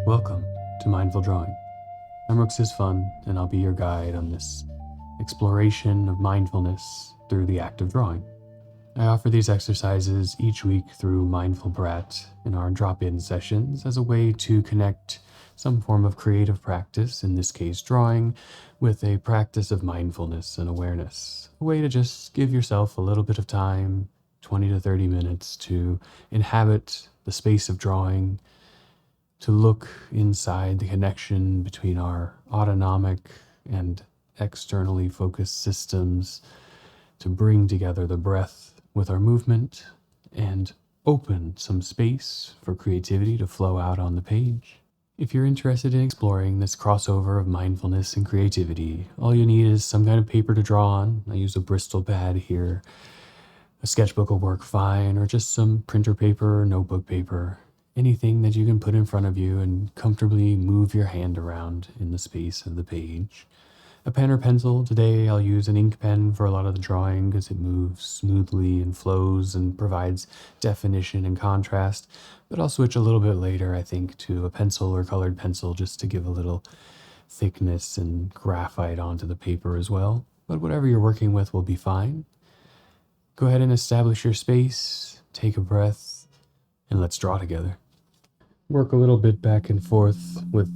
Welcome to Mindful Drawing. I'm Rooks Fun, and I'll be your guide on this exploration of mindfulness through the act of drawing. I offer these exercises each week through Mindful Brat in our drop-in sessions as a way to connect some form of creative practice, in this case drawing, with a practice of mindfulness and awareness. A way to just give yourself a little bit of time, 20 to 30 minutes, to inhabit the space of drawing, to look inside the connection between our autonomic and externally focused systems, to bring together the breath with our movement and open some space for creativity to flow out on the page. If you're interested in exploring this crossover of mindfulness and creativity, all you need is some kind of paper to draw on. I use a Bristol pad here. A sketchbook will work fine, or just some printer paper or notebook paper. Anything that you can put in front of you and comfortably move your hand around in the space of the page. A pen or pencil. Today I'll use an ink pen for a lot of the drawing because it moves smoothly and flows and provides definition and contrast. But I'll switch a little bit later, I think, to a pencil or colored pencil just to give a little thickness and graphite onto the paper as well. But whatever you're working with will be fine. Go ahead and establish your space, take a breath, and let's draw together. Work a little bit back and forth with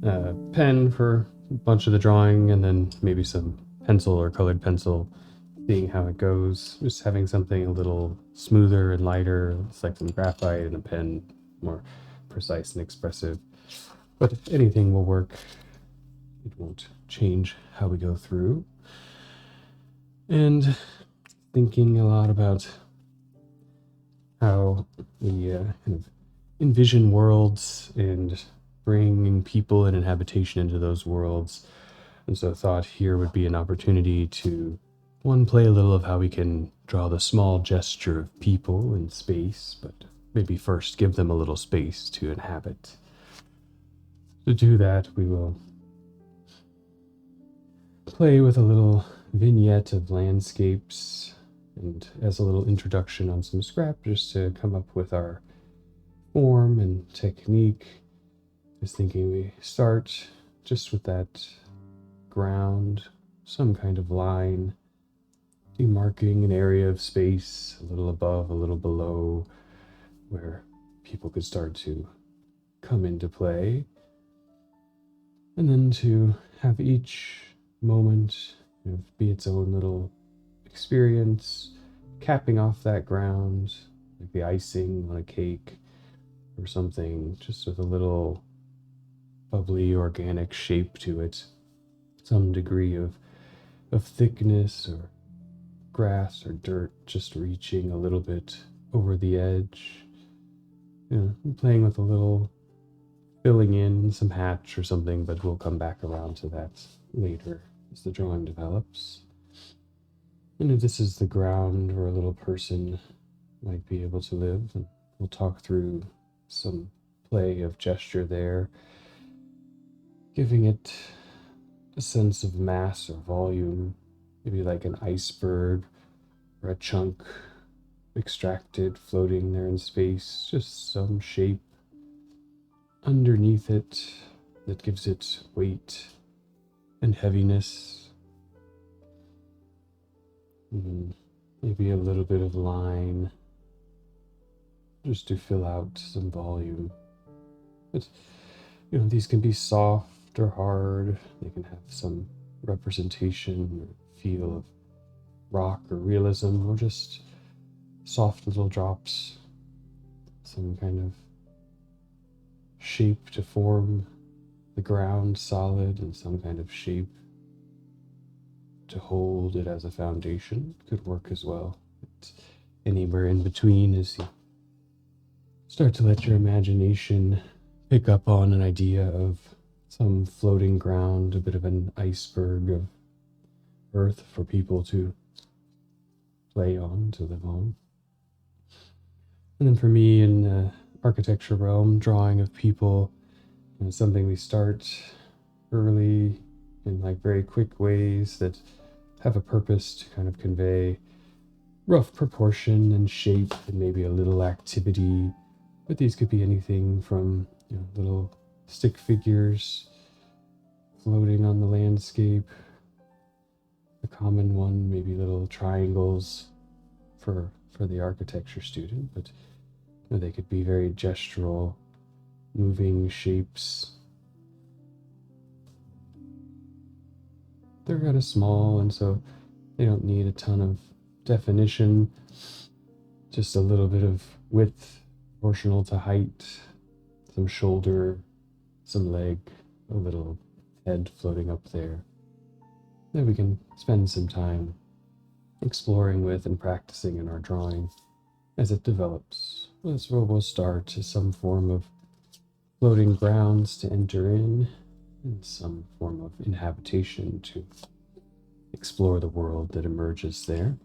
a pen for a bunch of the drawing, and then maybe some pencil or colored pencil, seeing how it goes. Just having something a little smoother and lighter. It's like some graphite, and a pen more precise and expressive. But anything will work. It won't change how we go through. And thinking a lot about how we kind of envision worlds and bringing people and inhabitation into those worlds. And so I thought here would be an opportunity to, one, play a little of how we can draw the small gesture of people in space, but maybe first give them a little space to inhabit. To do that, we will play with a little vignette of landscapes, and as a little introduction on some scrap, just to come up with our form and technique. Just thinking we start just with that ground, some kind of line, demarking an area of space, a little above, a little below, where people could start to come into play. And then to have each moment be its own little experience, capping off that ground, like the icing on a cake or something, just with a little bubbly organic shape to it, some degree of thickness, or grass or dirt just reaching a little bit over the edge. Playing with a little filling in some hatch or something, but we'll come back around to that later as the drawing develops. And if this is the ground where a little person might be able to live, and we'll talk through some play of gesture there, giving it a sense of mass or volume, maybe like an iceberg or a chunk extracted, floating there in space, just some shape underneath it that gives it weight and heaviness. Maybe a little bit of line, just to fill out some volume. But these can be soft or hard. They can have some representation or feel of rock or realism, or just soft little drops, some kind of shape to form the ground solid, and some kind of shape to hold it as a foundation could work as well. It's anywhere in between as you start to let your imagination pick up on an idea of some floating ground, a bit of an iceberg of earth for people to play on, to live on. And then for me, in the architecture realm, drawing of people, something we start early in like very quick ways that have a purpose to kind of convey rough proportion and shape and maybe a little activity. But these could be anything from little stick figures floating on the landscape. The common one, maybe little triangles for the architecture student, but they could be very gestural, moving shapes. They're kind of small, and so they don't need a ton of definition, just a little bit of width proportional to height, some shoulder, some leg, a little head floating up there. That we can spend some time exploring with and practicing in our drawing as it develops. This will start as some form of floating grounds to enter in, and some form of inhabitation to explore the world that emerges there.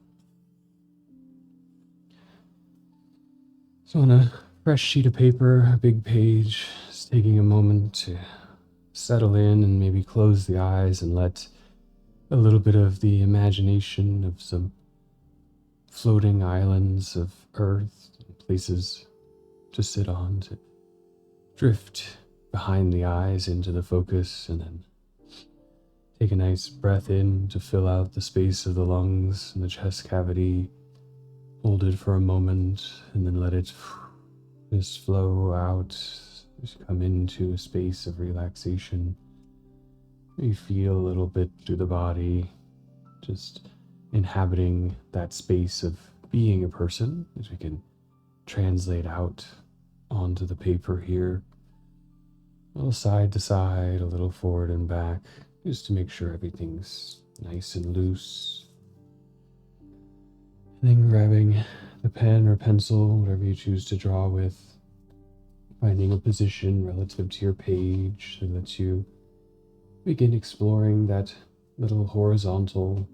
So on a fresh sheet of paper, a big page, just taking a moment to settle in and maybe close the eyes and let a little bit of the imagination of some floating islands of earth, places to sit on, to drift behind the eyes into the focus, and then take a nice breath in to fill out the space of the lungs and the chest cavity. Hold it for a moment and then let it just flow out, just come into a space of relaxation. You feel a little bit through the body, just inhabiting that space of being a person, as we can translate out onto the paper here. A little side to side, a little forward and back, just to make sure everything's nice and loose. And then grabbing the pen or pencil, whatever you choose to draw with, finding a position relative to your page that lets you begin exploring that little horizontal,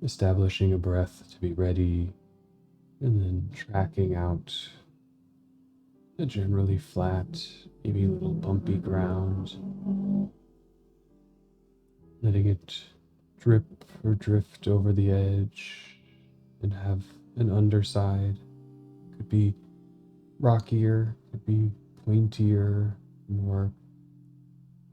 establishing a breath to be ready, and then tracking out a generally flat, maybe a little bumpy ground, letting it drip or drift over the edge and have an underside. Could be rockier, could be pointier, more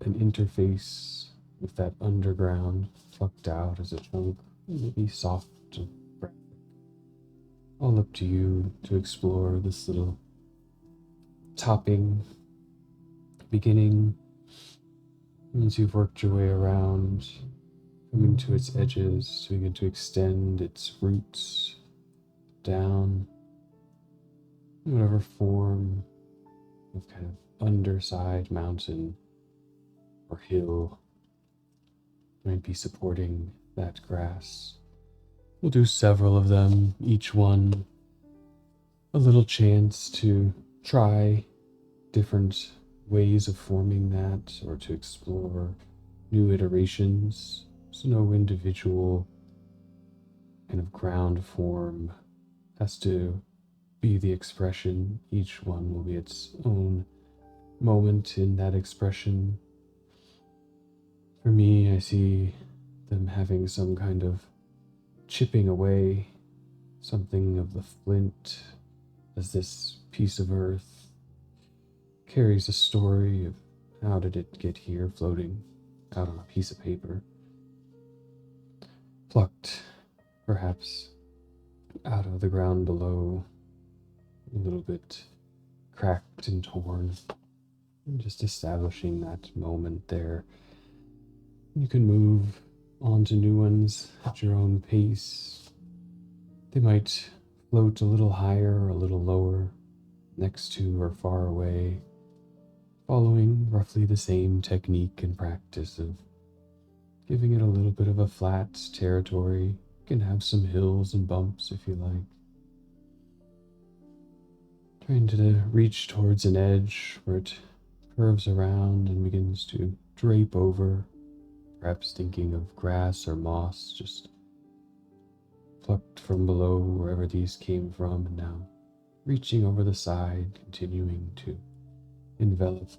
an interface with that underground plucked out as a chunk, maybe soft and graphic. All up to you to explore this little topping beginning. Once you've worked your way around, coming to its edges to begin to extend its roots down, whatever form of kind of underside mountain or hill might be supporting that grass. We'll do several of them, each one a little chance to try different ways of forming that or to explore new iterations. So no individual kind of ground form has to be the expression. Each one will be its own moment in that expression. For me, I see them having some kind of chipping away, something of the flint, as this piece of earth carries a story of how did it get here floating out on a piece of paper, plucked perhaps out of the ground below, a little bit cracked and torn, and just establishing that moment there. You can move on to new ones at your own pace. They might float a little higher or a little lower, next to or far away, following roughly the same technique and practice of giving it a little bit of a flat territory. You can have some hills and bumps if you like. Trying to reach towards an edge where it curves around and begins to drape over, perhaps thinking of grass or moss just plucked from below wherever these came from, and now reaching over the side, continuing to envelop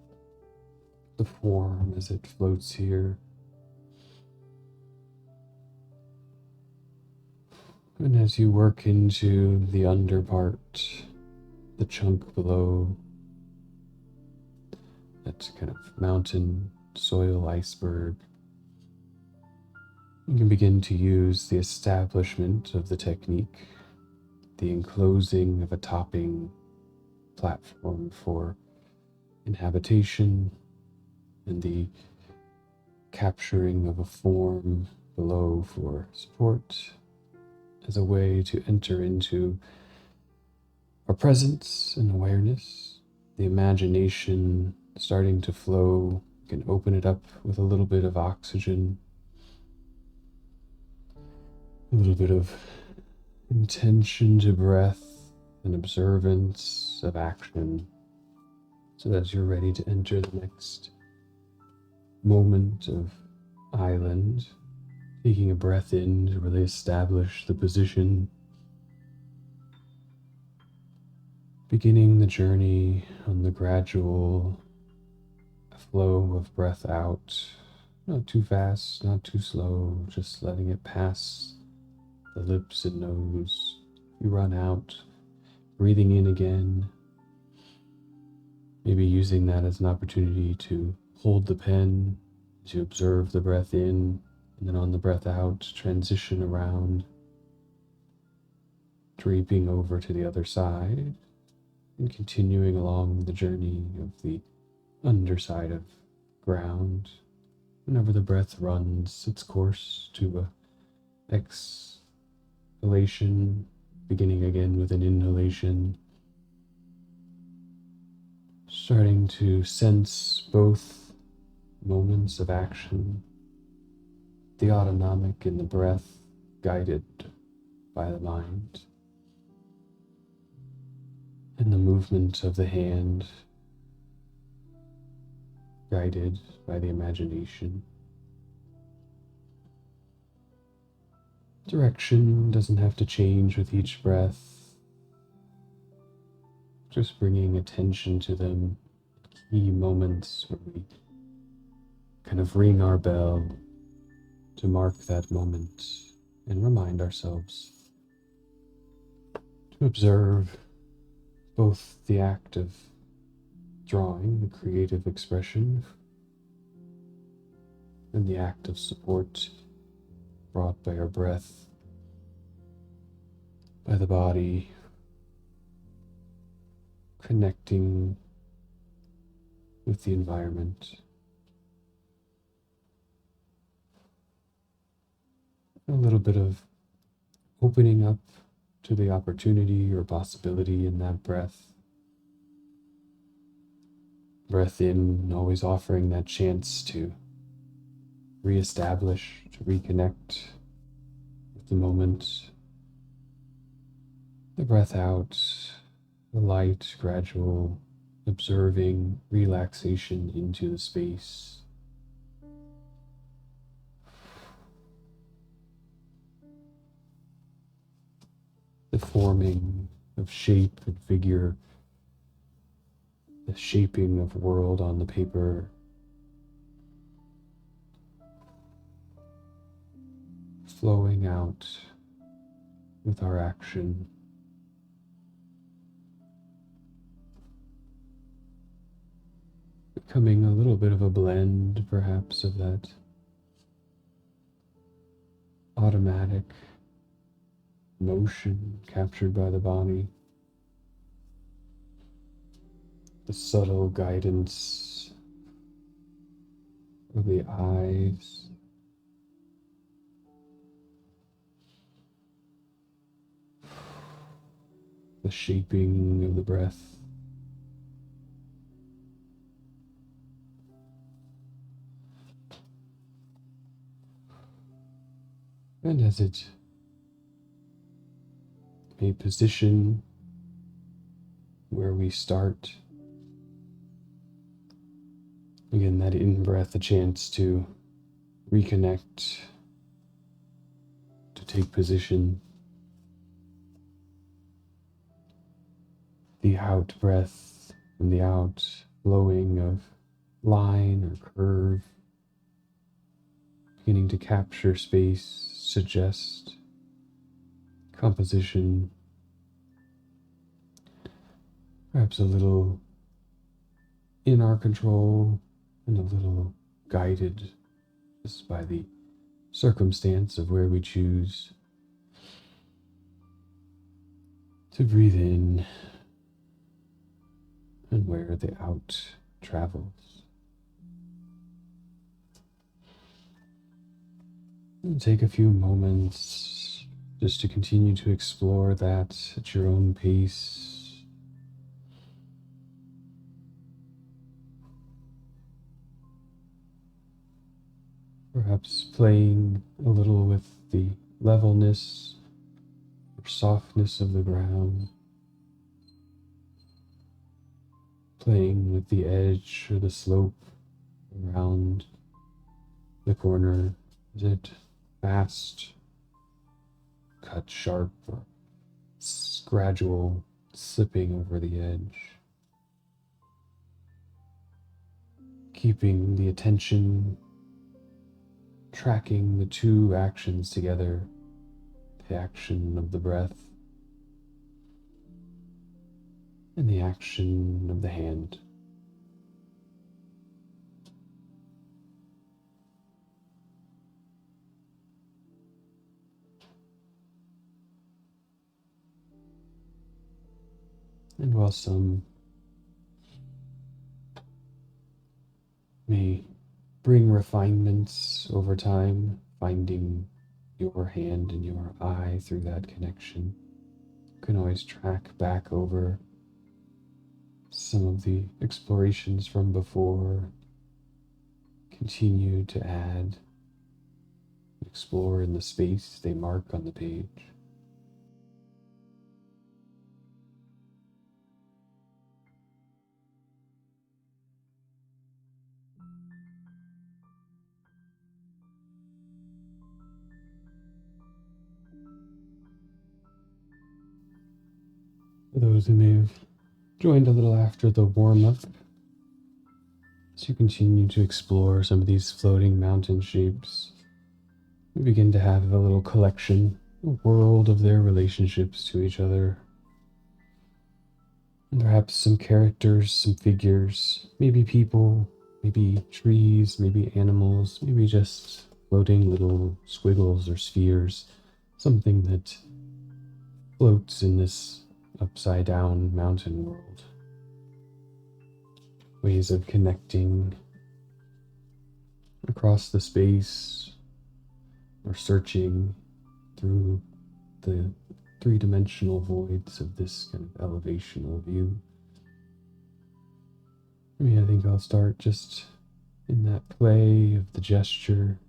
the form as it floats here. And as you work into the under part, the chunk below, that kind of mountain soil iceberg. You can begin to use the establishment of the technique, the enclosing of a topping platform for inhabitation, and the capturing of a form below for support as a way to enter into our presence and awareness, the imagination starting to flow. You can open it up with a little bit of oxygen, a little bit of intention to breath and observance of action, so that as you're ready to enter the next moment of island, taking a breath in to really establish the position, beginning the journey on the gradual flow of breath out, not too fast, not too slow, just letting it pass the lips and nose. You run out, breathing in again, maybe using that as an opportunity to hold the pen, to observe the breath in, and then on the breath out, transition around, draping over to the other side, and continuing along the journey of the underside of ground, whenever the breath runs its course to a exhalation, beginning again with an inhalation, starting to sense both moments of action, the autonomic in the breath, guided by the mind, and the movement of the hand, guided by the imagination. Direction doesn't have to change with each breath, just bringing attention to them, key moments where we kind of ring our bell to mark that moment and remind ourselves to observe both the act of drawing, the creative expression, and the act of support brought by our breath, by the body, connecting with the environment. A little bit of opening up to the opportunity or possibility in that breath. Breath in, always offering that chance to reestablish, to reconnect with the moment. The breath out, the light, gradual, observing relaxation into the space. The forming of shape and figure, the shaping of world on the paper, flowing out with our action. Becoming a little bit of a blend, perhaps, of that automatic motion captured by the body, the subtle guidance of the eyes, the shaping of the breath. And as it may position where we start, again, that in-breath, a chance to reconnect, to take position. The out breath and the out flowing of line or curve, beginning to capture space, suggest composition, perhaps a little in our control and a little guided just by the circumstance of where we choose to breathe in and where the out travels. And take a few moments just to continue to explore that at your own pace. Perhaps playing a little with the levelness or softness of the ground. Playing with the edge or the slope around the corner. Is it fast, cut sharp, or gradual slipping over the edge? Keeping the attention, tracking the two actions together, the action of the breath and the action of the hand. And while some may bring refinements over time, finding your hand and your eye through that connection, you can always track back over some of the explorations from before, continue to add, explore in the space they mark on the page. For those who may have joined a little after the warm-up, as you continue to explore some of these floating mountain shapes, we begin to have a little collection, a world of their relationships to each other. And perhaps some characters, some figures, maybe people, maybe trees, maybe animals, maybe just floating little squiggles or spheres, something that floats in this upside down mountain world. Ways of connecting across the space or searching through the three-dimensional voids of this kind of elevational view. I think I'll start just in that play of the gesture,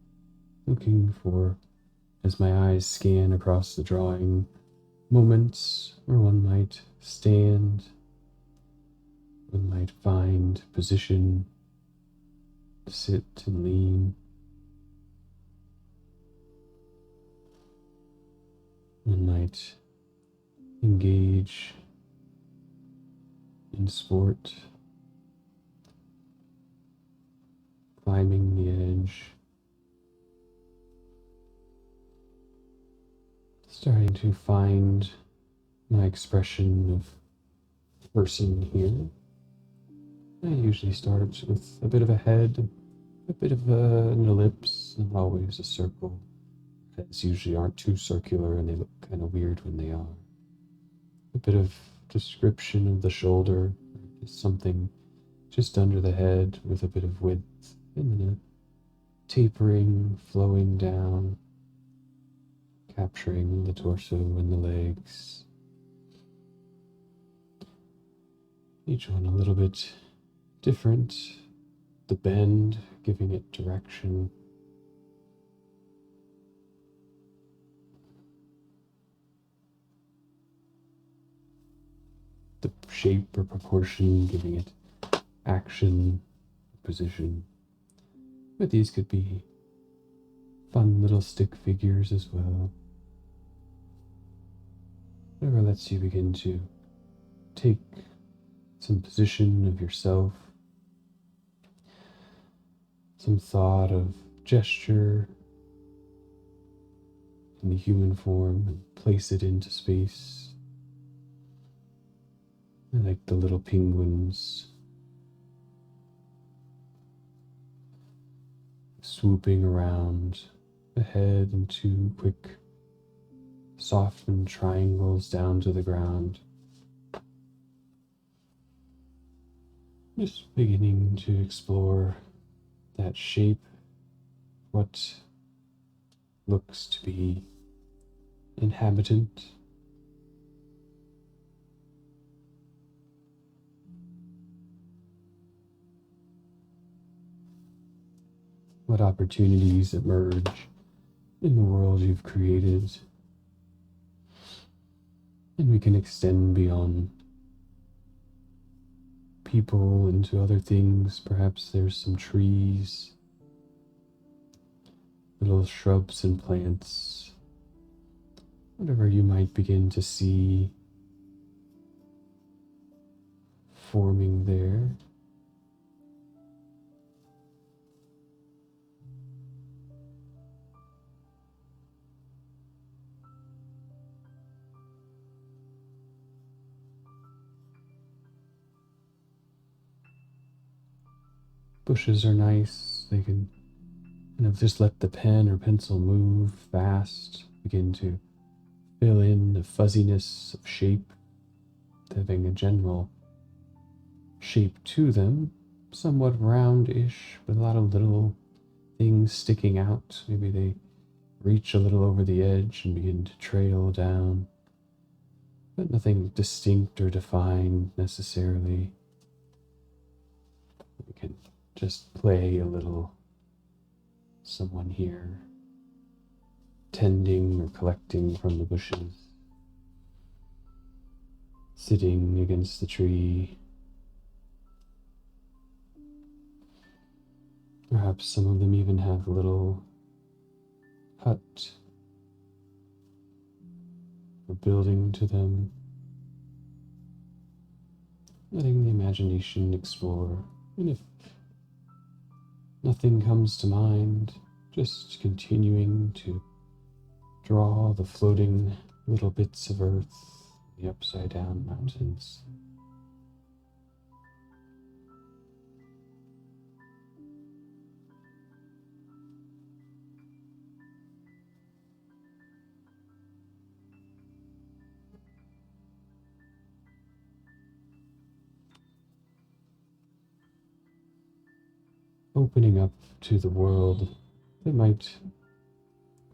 looking for, as my eyes scan across the drawing, moments where one might stand, one might find position, sit and lean. One might engage in sport, climbing the edge, starting to find my expression of person here. I usually start with a bit of a head, a bit of an ellipse, and always a circle. Heads usually aren't too circular and they look kind of weird when they are. A bit of description of the shoulder, just something just under the head with a bit of width, and then a tapering, flowing down, capturing the torso and the legs. Each one a little bit different. The bend, giving it direction. The shape or proportion, giving it action, position. But these could be fun little stick figures as well. Whatever lets you begin to take some position of yourself, some thought of gesture in the human form, and place it into space. I like the little penguins swooping around the head in two quick, softened triangles down to the ground. Just beginning to explore that shape, what looks to be inhabitant. What opportunities emerge in the world you've created. And we can extend beyond people into other things. Perhaps there's some trees, little shrubs and plants, whatever you might begin to see forming there. Bushes are nice. They can kind of just let the pen or pencil move fast, begin to fill in the fuzziness of shape, having a general shape to them, somewhat roundish, with a lot of little things sticking out. Maybe they reach a little over the edge and begin to trail down, but nothing distinct or defined necessarily. We can just play a little. Someone here tending or collecting from the bushes, sitting against the tree. Perhaps some of them even have a little hut or building to them, letting the imagination explore. And if nothing comes to mind, just continuing to draw the floating little bits of earth, the upside down mountains. Opening up to the world that might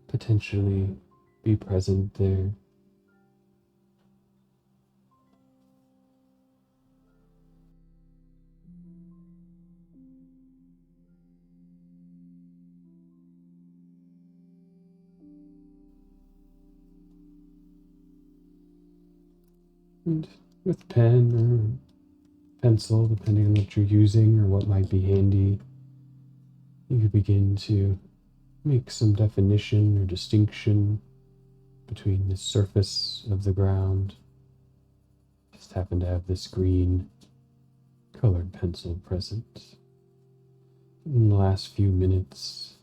potentially be present there. And with pen or pencil, depending on what you're using or what might be handy, you could begin to make some definition or distinction between the surface of the ground. Just happen to have this green colored pencil present. In the last few minutes,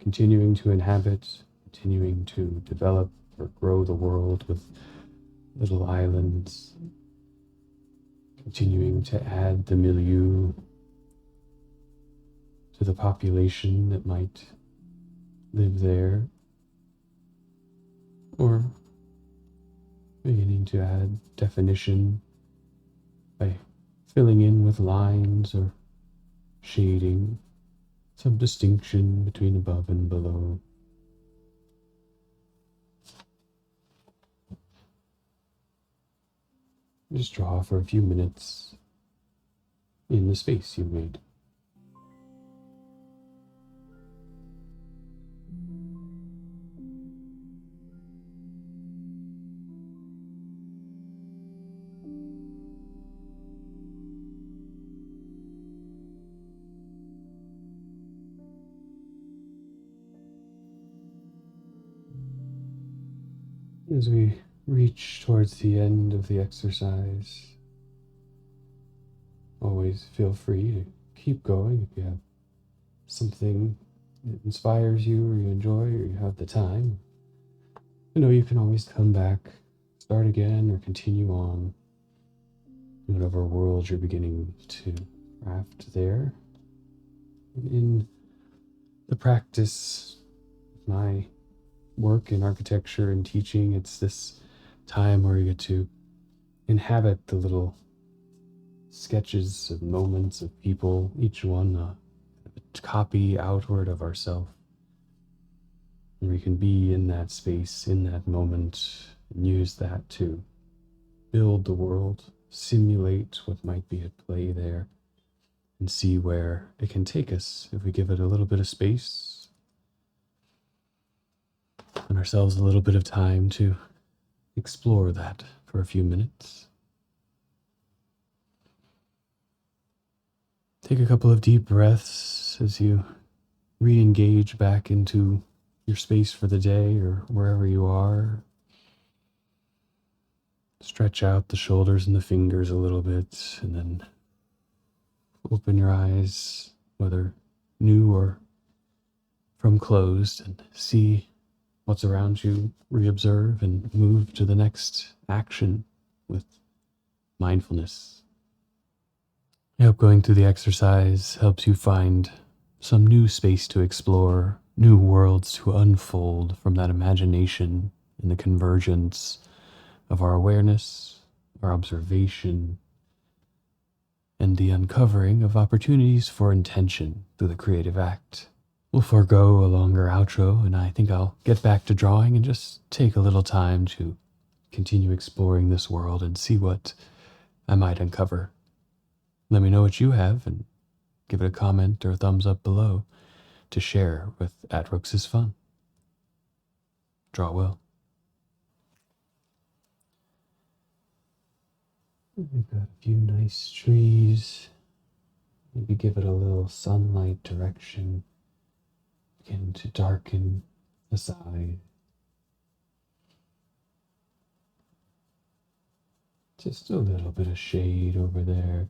continuing to inhabit, continuing to develop or grow the world with little islands, continuing to add the milieu to the population that might live there, or beginning to add definition by filling in with lines or shading, some distinction between above and below. Just draw for a few minutes in the space you've made. As we reach towards the end of the exercise, always feel free to keep going if you have something that inspires you or you enjoy or you have the time. You know, you can always come back, start again, or continue on in whatever world you're beginning to craft there. And in the practice, my work in architecture and teaching, it's this time where you get to inhabit the little sketches of moments of people, each one a copy outward of ourself. And we can be in that space, in that moment, and use that to build the world, simulate what might be at play there, and see where it can take us if we give it a little bit of space and ourselves a little bit of time to explore that for a few minutes. Take a couple of deep breaths as you re-engage back into your space for the day or wherever you are. Stretch out the shoulders and the fingers a little bit, and then open your eyes, whether new or from closed, and see what's around you, reobserve, and move to the next action with mindfulness. I hope going through the exercise helps you find some new space to explore, new worlds to unfold from that imagination and the convergence of our awareness, our observation, and the uncovering of opportunities for intention through the creative act. We'll forego a longer outro, and I think I'll get back to drawing and just take a little time to continue exploring this world and see what I might uncover. Let me know what you have, and give it a comment or a thumbs up below to share with @RooksIsFun. Draw well. We've got a few nice trees. Maybe give it a little sunlight direction. Begin to darken the side. Just a little bit of shade over there,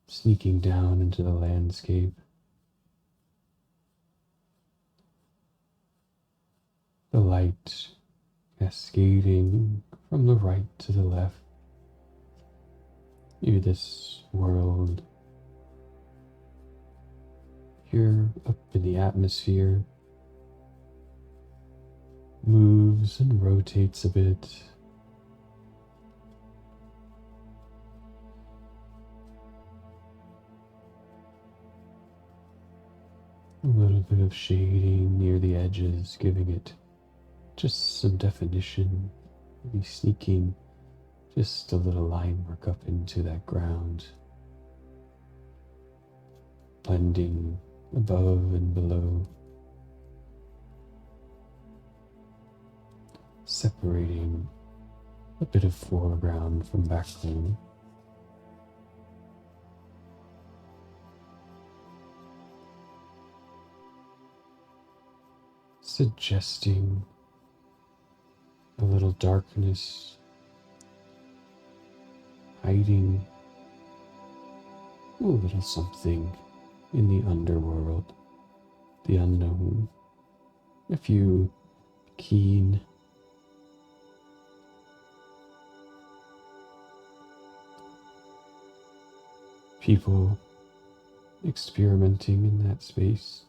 sneaking down into the landscape. The light cascading from the right to the left. Maybe this world here up in the atmosphere moves and rotates a bit. A little bit of shading near the edges, giving it just some definition, maybe sneaking just a little line work up into that ground, blending above and below, separating a bit of foreground from background. Suggesting a little darkness, hiding a little something in the underworld, the unknown. A few keen people experimenting in that space.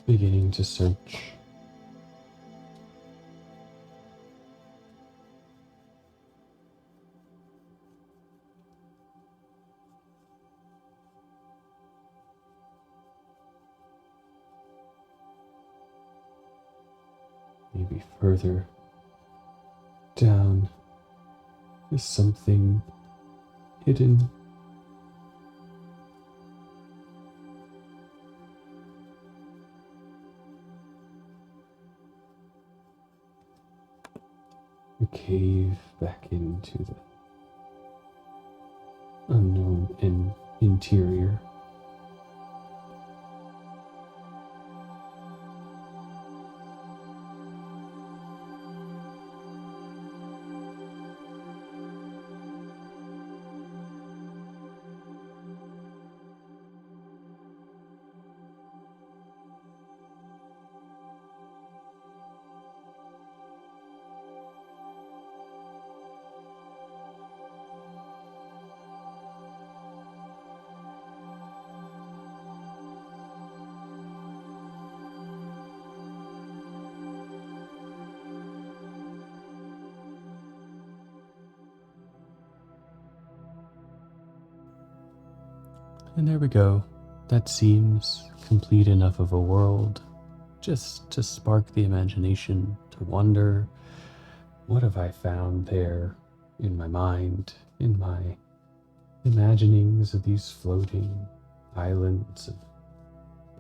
Beginning to search. Maybe further down is something hidden. A cave back into the unknown and interior. And there we go. That seems complete enough of a world just to spark the imagination to wonder, what have I found there in my mind, in my imaginings of these floating islands of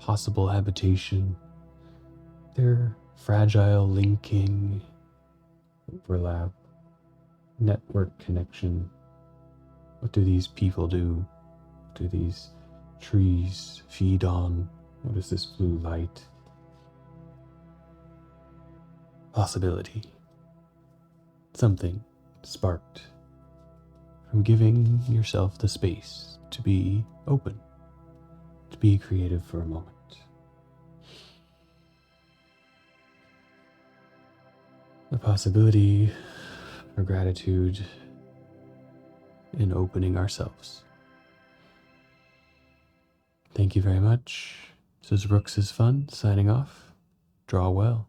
possible habitation, their fragile linking, overlap, network connection. What do these people do? What do these trees feed on? What is this blue light? Possibility. Something sparked from giving yourself the space to be open, to be creative for a moment. The possibility for gratitude in opening ourselves. Thank you very much. This is Rooks is Fun, signing off. Draw well.